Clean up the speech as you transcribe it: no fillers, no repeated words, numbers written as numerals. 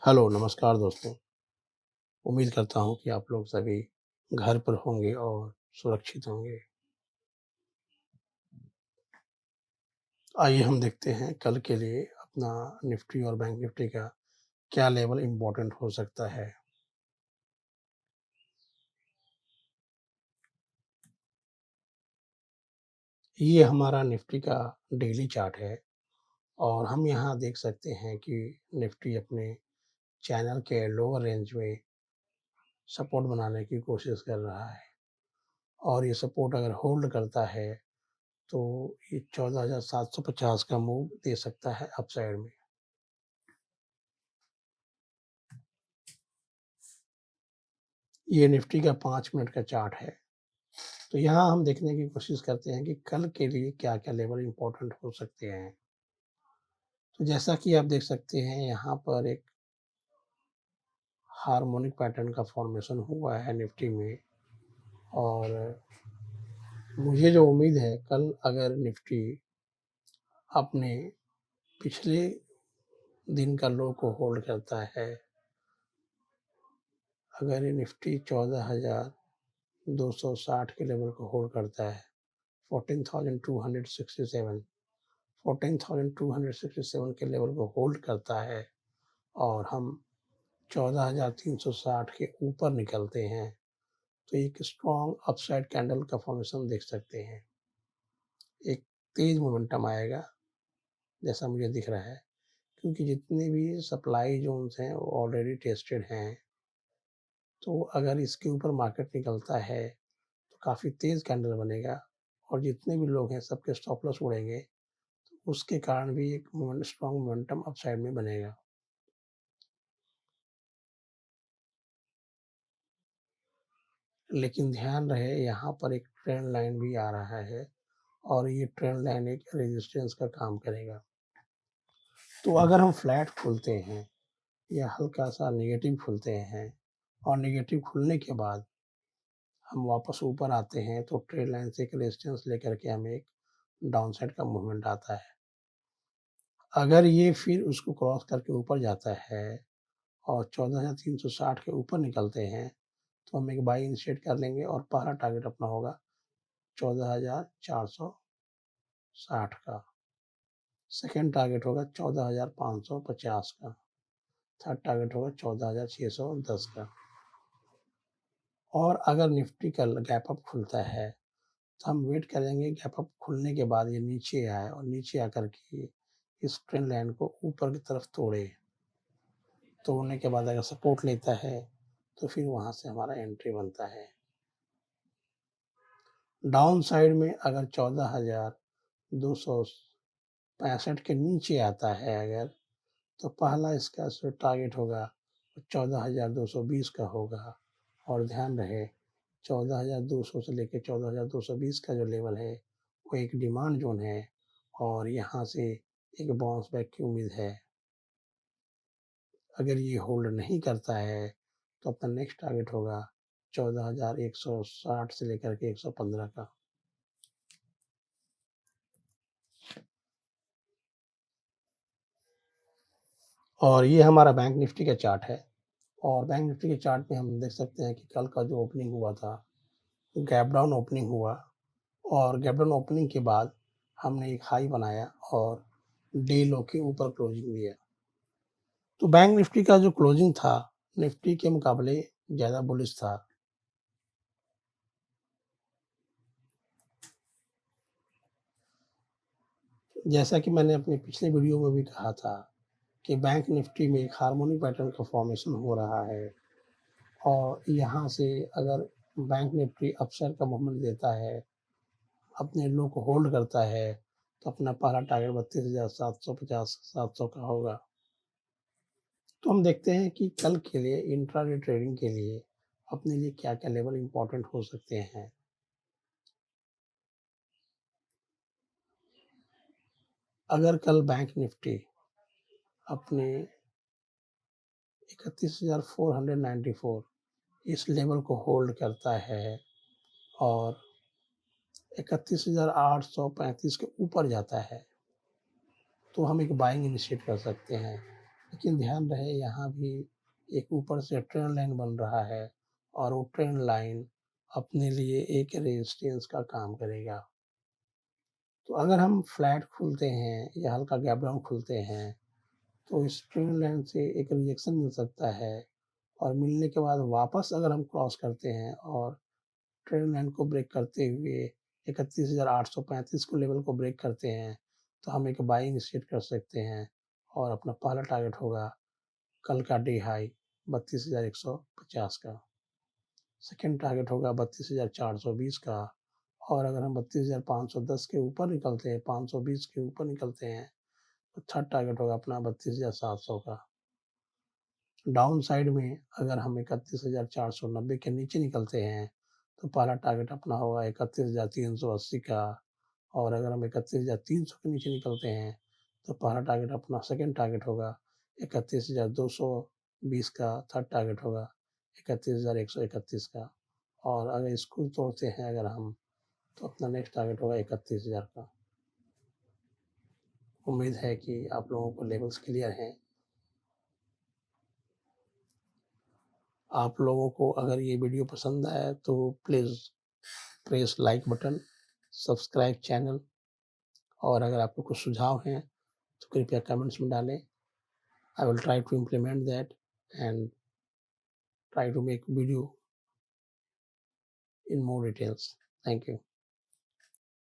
Hello, नमस्कार दोस्तों। उम्मीद करता हूँ कि आप लोग सभी घर पर होंगे और सुरक्षित होंगे। आइए हम देखते हैं कल के लिए अपना निफ्टी और बैंक निफ्टी का क्या लेवल इम्पोर्टेंट हो सकता है। ये हमारा निफ्टी का डेली चार्ट है और हम यहाँ देख सकते हैं कि निफ्टी अपने चैनल के लोअर रेंज में सपोर्ट बनाने की कोशिश कर रहा है और ये सपोर्ट अगर होल्ड करता है तो ये 14,750 का मूव दे सकता है अपसाइड में। ये निफ्टी का 5 मिनट का चार्ट है। तो यहाँ हम देखने की कोशिश करते हैं कि कल के लिए क्या-क्या लेवल इम्पोर्टेंट हो सकते हैं। तो जैसा कि आप देख सकते हैं यहाँ पर एक हार्मोनिक पैटर्न का फॉर्मेशन हुआ है निफ्टी में और मुझे जो उम्मीद है कल अगर निफ्टी अपने पिछले दिन का लो को होल्ड करता है, अगर ये निफ्टी 14,260 के लेवल को होल्ड करता है, 14,267 14,267 के लेवल को होल्ड करता है और हम 14,360 के ऊपर निकलते हैं तो एक स्ट्रॉन्ग अपसाइड कैंडल का फॉर्मेशन देख सकते हैं। एक तेज मोमेंटम आएगा जैसा मुझे दिख रहा है क्योंकि जितने भी सप्लाई जोन्स हैं वो ऑलरेडी टेस्टेड हैं। तो अगर इसके ऊपर मार्केट निकलता है तो काफ़ी तेज़ कैंडल बनेगा और जितने भी लोग हैं सबके स्टॉप लॉस उड़ेंगे। तो उसके कारण भी एक स्ट्रॉन्ग मोमेंटम अपसाइड में बनेगा। लेकिन ध्यान रहे यहाँ पर एक ट्रेंड लाइन भी आ रहा है और ये ट्रेंड लाइन एक रेजिस्टेंस का काम करेगा। तो अगर हम फ्लैट खुलते हैं या हल्का-सा नेगेटिव खुलते हैं और नेगेटिव खुलने के बाद हम वापस ऊपर आते हैं तो ट्रेंड लाइन से एक रेजिस्टेंस लेकर के हमें एक डाउनसाइड का मूवमेंट आता है। अगर ये फिर उसको क्रॉस करके ऊपर जाता है और 14,360 के ऊपर निकलते हैं तो हम एक बाय इनिशिएट कर लेंगे और पहला टारगेट अपना होगा 14,460 का। सेकंड टारगेट होगा 14,550 का। थर्ड टारगेट होगा 14,610 का। और अगर निफ्टी कल गैप अप खुलता है तो हम वेट करेंगे गैप अप खुलने के बाद ये नीचे आए और नीचे आकर के इस ट्रेंड लाइन को ऊपर की तरफ तोड़े। तोड़ने के बाद अगर सपोर्ट लेता है तो फिर वहाँ से हमारा एंट्री बनता है। डाउन साइड में अगर 14,265 के नीचे आता है अगर तो पहला इसका जो टारगेट होगा 14,220 का होगा और ध्यान रहे 14,200 से लेकर 14,220 का जो लेवल है वो एक डिमांड जोन है और यहाँ से एक बाउंस बैक की उम्मीद है। अगर ये होल्ड नहीं करता है तो अपना नेक्स्ट टारगेट होगा 14,160 से लेकर के 115 का। और ये हमारा बैंक निफ्टी का चार्ट है और बैंक निफ्टी के चार्ट में हम देख सकते हैं कि कल का जो ओपनिंग हुआ था गैप डाउन ओपनिंग हुआ और गैप डाउन ओपनिंग के बाद हमने एक हाई बनाया और डे लो के ऊपर क्लोजिंग दिया। तो बैंक निफ्टी का जो क्लोजिंग था निफ्टी के मुकाबले ज़्यादा बुलिश था। जैसा कि मैंने अपने पिछले वीडियो में भी कहा था कि बैंक निफ्टी में एक हार्मोनिक पैटर्न का फॉर्मेशन हो रहा है और यहाँ से अगर बैंक निफ्टी अपसाइड का मूवमेंट देता है, अपने लो को होल्ड करता है, तो अपना पहला टारगेट 32,750 700 का होगा। तो हम देखते हैं कि कल के लिए इंट्राडे ट्रेडिंग के लिए अपने लिए क्या-क्या लेवल इम्पोर्टेंट हो सकते हैं। अगर कल बैंक निफ्टी अपने 31,494 इस लेवल को होल्ड करता है और 31,835 के ऊपर जाता है, तो हम एक बाइंग इनिशिएट कर सकते हैं। लेकिन ध्यान रहे यहाँ भी एक ऊपर से ट्रेन लाइन बन रहा है और वो ट्रेन लाइन अपने लिए एक रेजिस्टेंस का काम करेगा। तो अगर हम फ्लैट खुलते हैं या हल्का गैप डाउन खुलते हैं तो इस ट्रेन लाइन से एक रिजेक्शन मिल सकता है और मिलने के बाद वापस अगर हम क्रॉस करते हैं और ट्रेन लाइन को ब्रेक करते हुए 31,835 को लेवल को ब्रेक करते हैं तो हम एक बाइंग इनिशिएट कर सकते हैं और अपना पहला टारगेट होगा कल का डे हाई 32,150 का। सेकेंड टारगेट होगा 32,420 का और अगर हम 32,510 के ऊपर निकलते हैं 520 के ऊपर निकलते हैं तो थर्ड टारगेट होगा अपना 32,700 का। डाउन साइड में अगर हम 31,490 के नीचे निकलते हैं तो पहला टारगेट अपना होगा 31,380 का और अगर हम 31,300 के नीचे निकलते हैं तो पहला टारगेट अपना सेकेंड टारगेट होगा 31,220 का। थर्ड टारगेट होगा 31,131 का और अगर इसको तोड़ते हैं अगर हम तो अपना नेक्स्ट टारगेट होगा 31,000 का। उम्मीद है कि आप लोगों को लेवल्स क्लियर हैं। आप लोगों को अगर ये वीडियो पसंद आया तो please press like button, subscribe channel और अगर आपको कुछ सुझाव हैं तो कृपया कमेंट्स में डालें। I will try to implement that and try to make video in more details. Thank you.